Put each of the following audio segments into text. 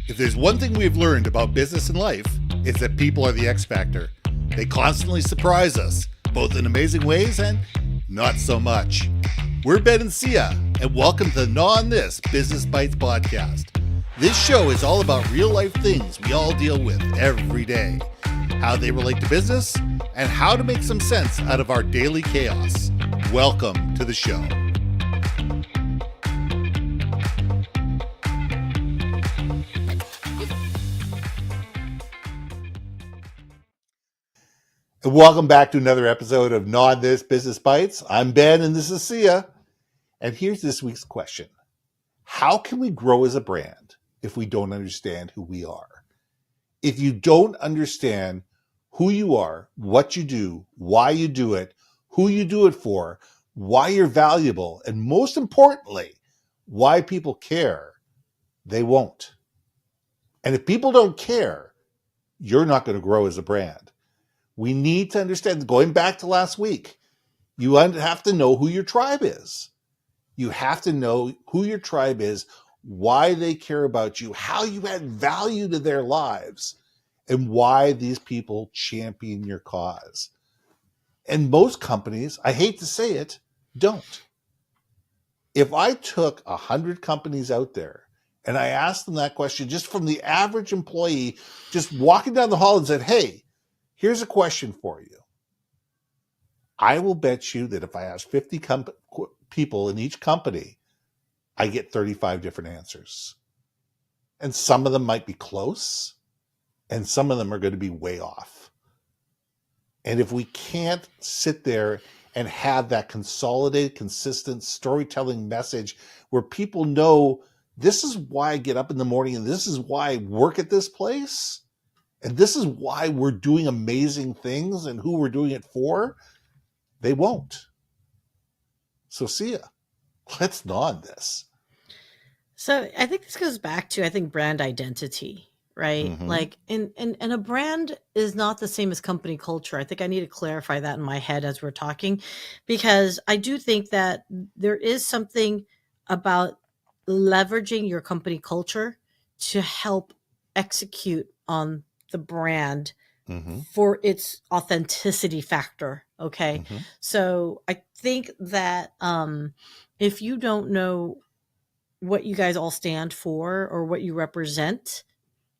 If there's one thing we've learned about business and life, it's that people are the X factor. They constantly surprise us, both in amazing ways and not so much. We're Ben and Syya, and welcome to the Gnaw on This Business Bytes podcast. This show is all about real life things we all deal with every day, how they relate to business, and how to make some sense out of our daily chaos. Welcome to the show. And welcome back to another episode of Gnaw on This Business Bytes. I'm Ben and this is Syya. And here's this week's question. How can we grow as a brand if we don't understand who we are? If you don't understand who you are, what you do, why you do it, who you do it for, why you're valuable, and most importantly, why people care, they won't. And if people don't care, you're not going to grow as a brand. We need to understand, going back to last week, you have to know who your tribe is. You have to know who your tribe is, why they care about you, how you add value to their lives, and why these people champion your cause. And most companies, I hate to say it, don't. If I took 100 companies out there and I asked them that question just from the average employee, just walking down the hall and said, hey, here's a question for you. I will bet you that if I ask 50 people in each company, I get 35 different answers. And some of them might be close, and some of them are going to be way off. And if we can't sit there and have that consolidated, consistent storytelling message where people know this is why I get up in the morning and this is why I work at this place, and this is why we're doing amazing things and who we're doing it for, they won't. So Syya, let's gnaw on this. So I think this goes back to, brand identity, right? Mm-hmm. Like, and a brand is not the same as company culture. I think I need to clarify that in my head as we're talking, because I do think that there is something about leveraging your company culture to help execute on the brand for its authenticity factor. Okay. So I think that if you don't know what you guys all stand for or what you represent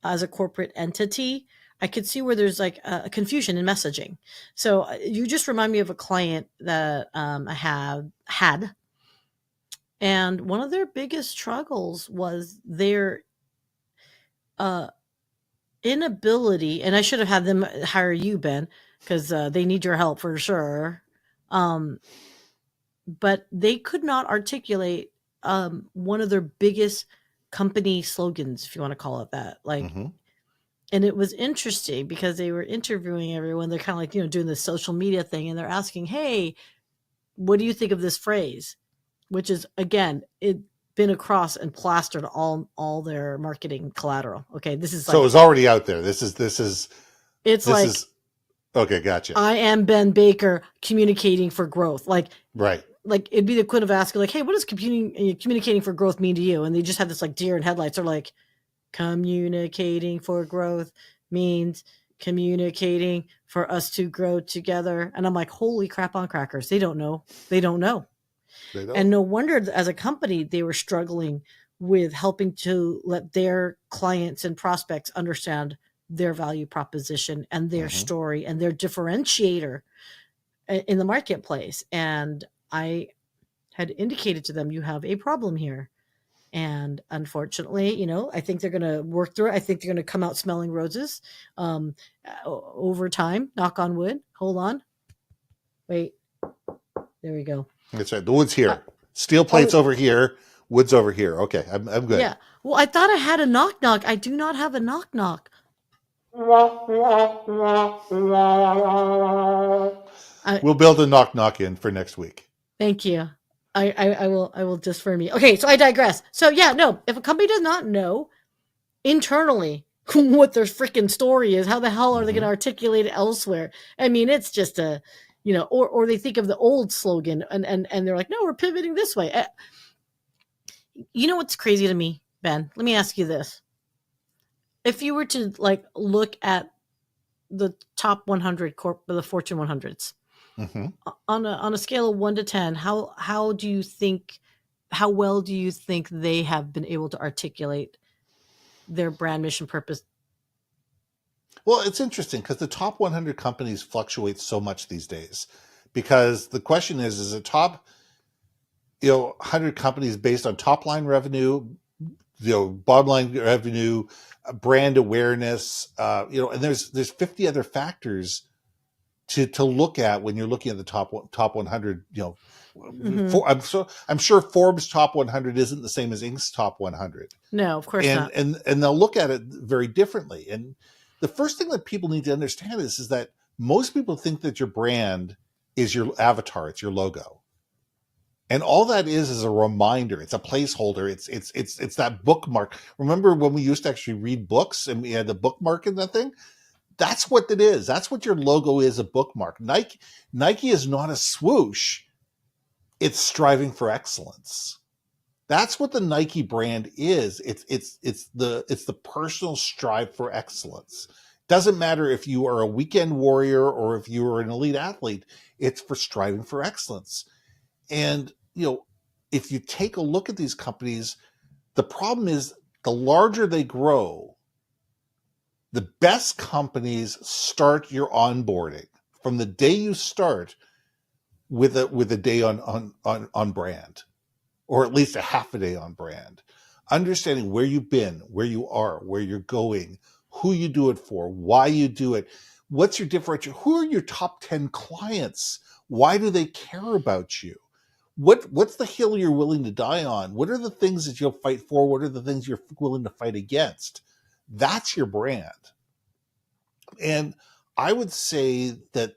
as a corporate entity, I could see where there's like a confusion in messaging. So you just remind me of a client that I have had. And one of their biggest struggles was their inability, and I should have had them hire you, Ben, because they need your help for sure. But they could not articulate one of their biggest company slogans, if you want to call it that. And it was interesting because they were interviewing everyone. They're kind of like, doing the social media thing, and they're asking, hey, what do you think of this phrase? Which is, again, it been across and plastered all their marketing collateral. Okay, this is so it's already out there. Okay, gotcha. I am Ben Baker communicating for growth. Right. Like it'd be the equivalent of asking, like, hey, what does communicating for growth mean to you? And they just have this like deer in headlights. They're like, communicating for growth means communicating for us to grow together. And I'm like, holy crap on crackers. They don't know. And no wonder as a company, they were struggling with helping to let their clients and prospects understand their value proposition and their story and their differentiator in the marketplace. And I had indicated to them, you have a problem here. And unfortunately, I think they're going to work through it. I think they're going to come out smelling roses over time. Knock on wood. Hold on. Wait. There we go. That's right. The wood's here. Steel plate's over here. Wood's over here. Okay, I'm good. Yeah. Well, I thought I had a knock knock. I do not have a knock knock. We'll build a knock knock in for next week. Thank you. I will just for me. Okay, so I digress. So yeah, no, if a company does not know internally what their freaking story is, how the hell are they going to articulate it elsewhere? I mean, it's just or they think of the old slogan and they're like, no, we're pivoting this way. You know what's crazy to me, Ben? Let me ask you this. if you were to like look at the top 100 the Fortune 100s, Mm-hmm. on a scale of 1 to 10, how do you think, how well do you think they have been able to articulate their brand, mission, purpose? Well, it's interesting because the top 100 companies fluctuate so much these days. Because the question is it top 100 companies based on top line revenue, bottom line revenue, brand awareness, and there's 50 other factors to look at when you're looking at the top 100. I'm sure Forbes top 100 isn't the same as Inc.'s top 100. No, of course and not. and they'll look at it very differently. And the first thing that people need to understand is that most people think that your brand is your avatar, it's your logo. And all that is a reminder. It's a placeholder. It's that bookmark. Remember when we used to actually read books and we had the bookmark in that thing? That's what it is. That's what your logo is, a bookmark. Nike is not a swoosh. It's striving for excellence. That's what the Nike brand is. It's the personal strive for excellence. Doesn't matter if you are a weekend warrior or if you are an elite athlete. It's for striving for excellence. And if you take a look at these companies, the problem is the larger they grow, the best companies start your onboarding from the day you start with a day on brand, or at least a half a day on brand, understanding where you've been, where you are, where you're going, who you do it for, why you do it, what's your differential, who are your top 10 clients, why do they care about you, what's the hill you're willing to die on, what are the things that you'll fight for, what are the things you're willing to fight against. That's your brand. And I would say that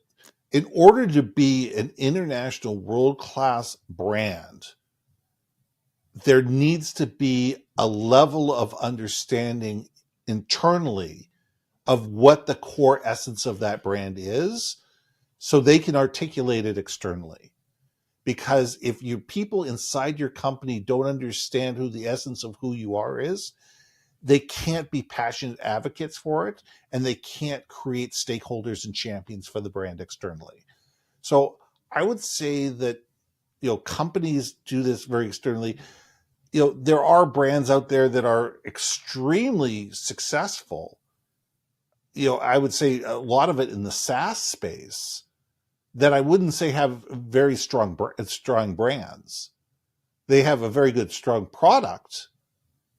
in order to be an international world-class brand, there needs to be a level of understanding internally of what the core essence of that brand is, so they can articulate it externally. Because if you people inside your company don't understand who the essence of who you are is, they can't be passionate advocates for it, and they can't create stakeholders and champions for the brand externally. So I would say that companies do this very externally. There are brands out there that are extremely successful. I would say a lot of it in the SaaS space that I wouldn't say have very strong brands. They have a very good, strong product,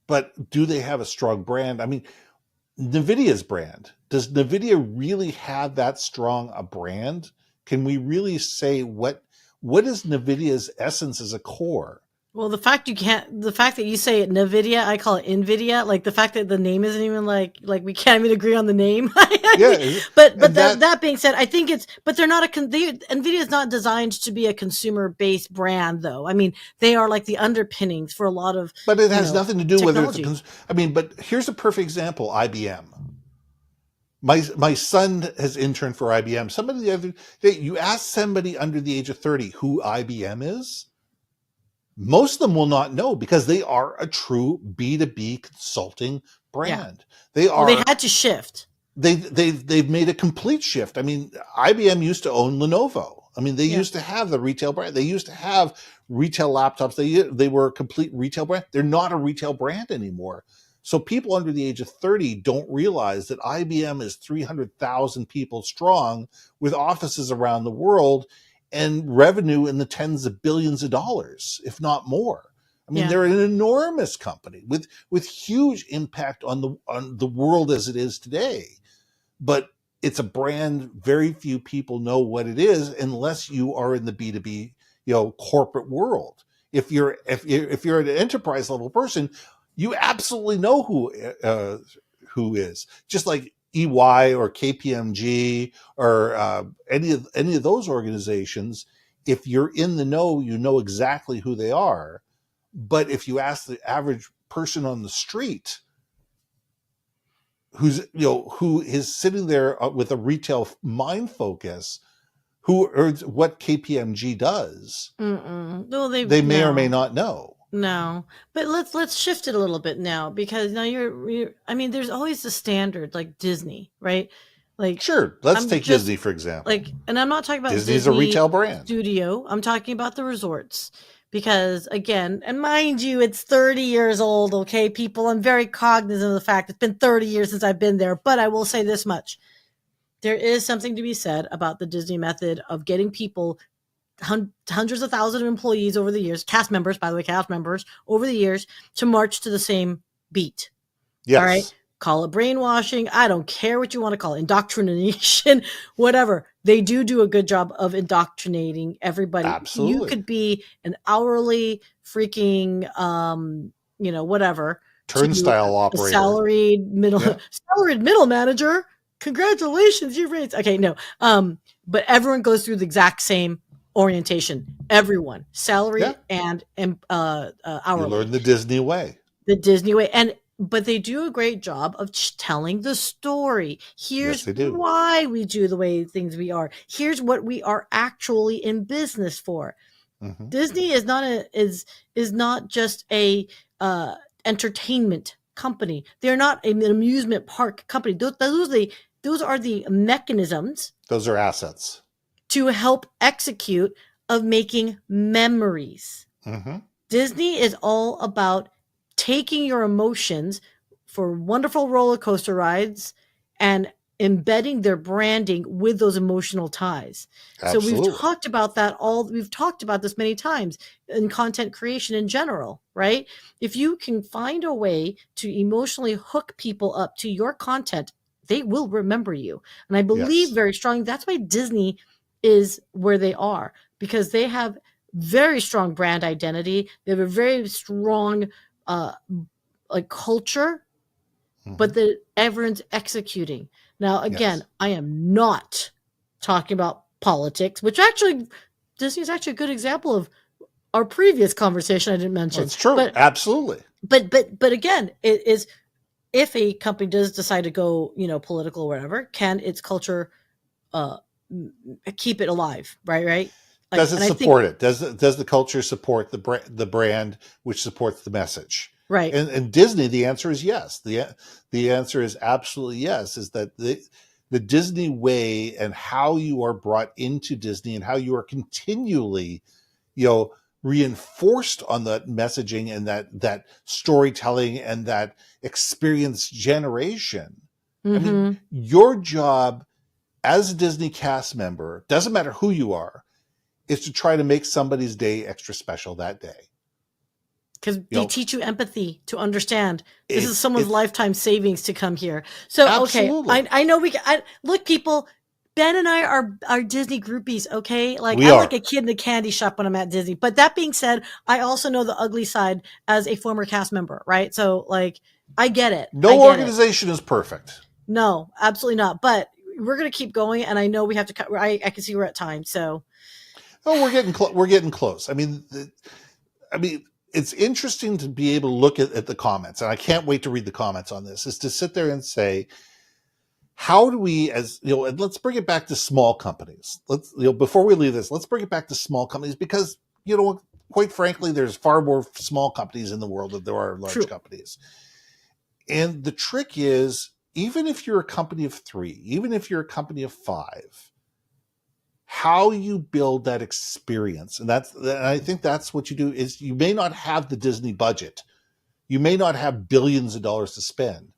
but do they have a strong brand? I mean, NVIDIA's brand. Does NVIDIA really have that strong a brand? Can we really say what is NVIDIA's essence as a core? Well, the fact that you say it NVIDIA, I call it NVIDIA. Like the fact that the name isn't even like we can't even agree on the name. Yeah, but that being said, I think but they're not NVIDIA is not designed to be a consumer based brand, though. I mean, they are like the underpinnings for a lot of. But it has nothing to do technology. whether it's but here's a perfect example: IBM. My son has interned for IBM. Somebody the other day, you ask somebody under the age of 30 who IBM is, most of them will not know, because they are a true B2B consulting brand. Yeah. They had to shift. They've made a complete shift. I mean, IBM used to own Lenovo. I mean, they used to have the retail brand. They used to have retail laptops. They were a complete retail brand. They're not a retail brand anymore. So people under the age of 30 don't realize that IBM is 300,000 people strong, with offices around the world and revenue in the tens of billions of dollars, if not more. I mean, they're an enormous company with huge impact on the world as it is today. But it's a brand very few people know what it is unless you are in the B2B, corporate world. If you're an enterprise level person, you absolutely know who is. Just like EY or KPMG or any of those organizations, if you're in the know, you know exactly who they are. But if you ask the average person on the street, who is sitting there with a retail mind focus, who or what KPMG does, Well, they may or may not know. No, but let's shift it a little bit now because now you're I mean, there's always the standard like Disney, right? Like Sure, let's I'm take just Disney for example. like, and I'm not talking about Disney's a Disney retail brand. Studio. I'm talking about the resorts because again, and mind you, it's 30 years old. Okay, people, I'm very cognizant of the fact it's been 30 years since I've been there, but I will say this much: there is something to be said about the Disney method of getting people hundreds of thousands of employees over the years, cast members, by the way, cast members over the years to march to the same beat. All right. Yes, Call it brainwashing. I don't care what you want to call it, indoctrination, whatever. They do a good job of indoctrinating everybody. You absolutely. could be an hourly freaking, whatever to Turnstile a operator. Yeah. salaried middle manager. Congratulations, you raised. Okay, no. But everyone goes through the exact same orientation. Everyone, Yeah. salary and You hourly, learn the Disney way. the Disney way. And but they do a great job of telling the story. Yes, Here's they do. why we do the way things we are. Here's what we are actually in business for. Hmm. Disney is not just a entertainment company. They're not an amusement park company. Those are the mechanisms Those are assets. to help execute of making memories. Hmm. Disney is all about taking your emotions for wonderful roller coaster rides and embedding their branding with those emotional ties. So Absolutely. we've talked about this many times in content creation in general, right? If you can find a way to emotionally hook people up to your content, they will remember you. And I believe Yes. very strongly that's why Disney is where they are, because they have very strong brand identity. They have a very strong uh like culture, Hmm. but that everyone's executing. Now again, Yes. I am not talking about politics, which actually Disney is actually a good example of our previous conversation I didn't mention. That's true. But Absolutely. again, it is, if a company does decide to go, political or whatever, can its culture uh keep it alive, right? Like, Does it and I think, support it? Does the culture support the brand, which supports the message? right. And Disney, the answer is yes. The answer is absolutely yes. Is that the Disney way and how you are brought into Disney and how you are continually, you know, reinforced on that messaging and that storytelling and that experience generation. I mean, Mm-hmm. your job as a Disney cast member, doesn't matter who you are, is to try to make somebody's day extra special that day. Because You they know, teach you empathy to understand this is someone's it's lifetime savings to come here. So okay, absolutely. I know look, people. Ben and I are Disney groupies. Okay, like We I'm like are. a kid in the candy shop when I'm at Disney. But that being said, I also know the ugly side as a former cast member, right? So like, I get it. I No get it. organization is perfect. No, absolutely not. But we're gonna keep going, and I know we have to cut. I can see we're at time. So Oh, we're getting close. I mean, it's interesting to be able to look at the comments, and I can't wait to read the comments on this. Is to sit there and say, how do we, as you know, and let's bring it back to small companies. Let's, before we leave this, let's bring it back to small companies because, quite frankly, there's far more small companies in the world than there are large true. companies. And the trick is, even if you're a company of three, even if you're a company of five, how you build that experience. And I think that's what you do is you may not have the Disney budget. You may not have billions of dollars to spend,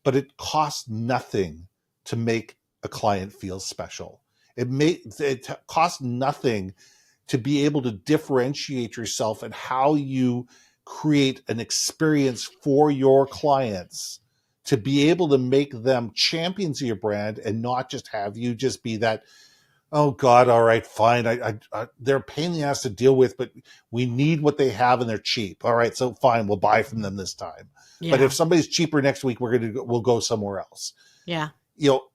but it costs nothing to make a client feel special. It costs nothing to be able to differentiate yourself and how you create an experience for your clients to be able to make them champions of your brand and not just have you just be that, oh God, all right, fine. They're a pain in the ass to deal with, but we need what they have and they're cheap. All right, so fine, we'll buy from them this time. But Yeah. if somebody's cheaper next week, we'll go somewhere else. Yeah.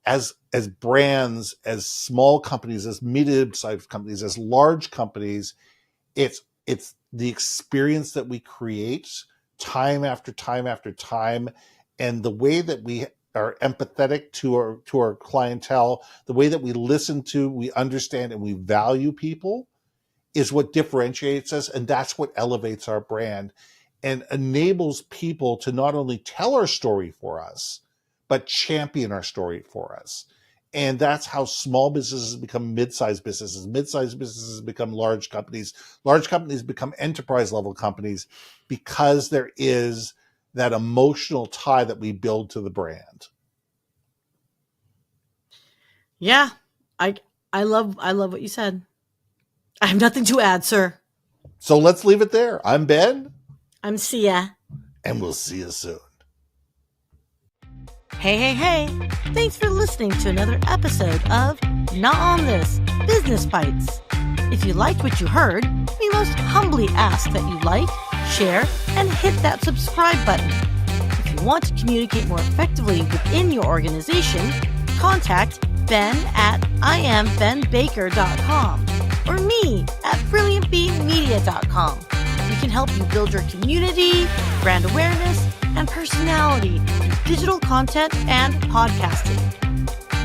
As brands, as small companies, as medium-sized companies, as large companies, it's the experience that we create time after time after time, and the way that we are empathetic to our clientele, the way that we listen to, we understand, and we value people is what differentiates us, and that's what elevates our brand and enables people to not only tell our story for us, but champion our story for us. And that's how small businesses become mid-sized businesses. Mid-sized businesses become large companies. Large companies become enterprise-level companies because there is that emotional tie that we build to the brand. Yeah, I love what you said. I have nothing to add, sir. So let's leave it there. I'm Ben. I'm Syya. And we'll see you soon. Hey. Thanks for listening to another episode of Not On This, Business Bytes. If you liked what you heard, we most humbly ask that you like, share, and hit that subscribe button. If you want to communicate more effectively within your organization, contact Ben at IamBenBaker.com or me at BrilliantBeMedia.com. We can help you build your community, brand awareness, and personality through digital content and podcasting.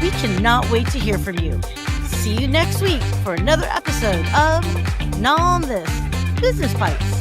We cannot wait to hear from you. See you next week for another episode of Not On This, Business Bytes.